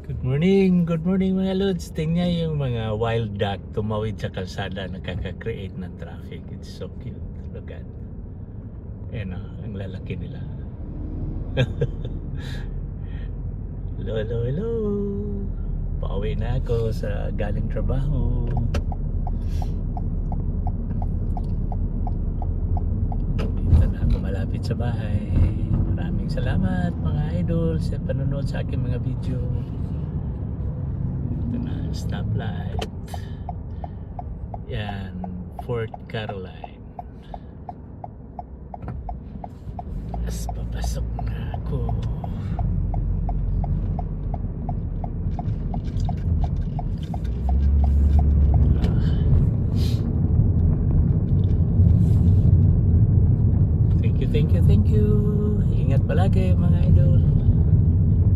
Good morning mga lods. Tingnan yung mga wild duck tumawid sa kalsada, nakaka-create ng traffic. It's so cute. Look at. Ayan o, ang lalaki nila. Hello, hello, hello. Pauwi na ako sa galing trabaho. Dito na ako malapit sa bahay. Maraming salamat mga idol sa panonood sa aking mga video. Ito na, stoplight. Yan, Fort Caroline. Tapos papasok na ako.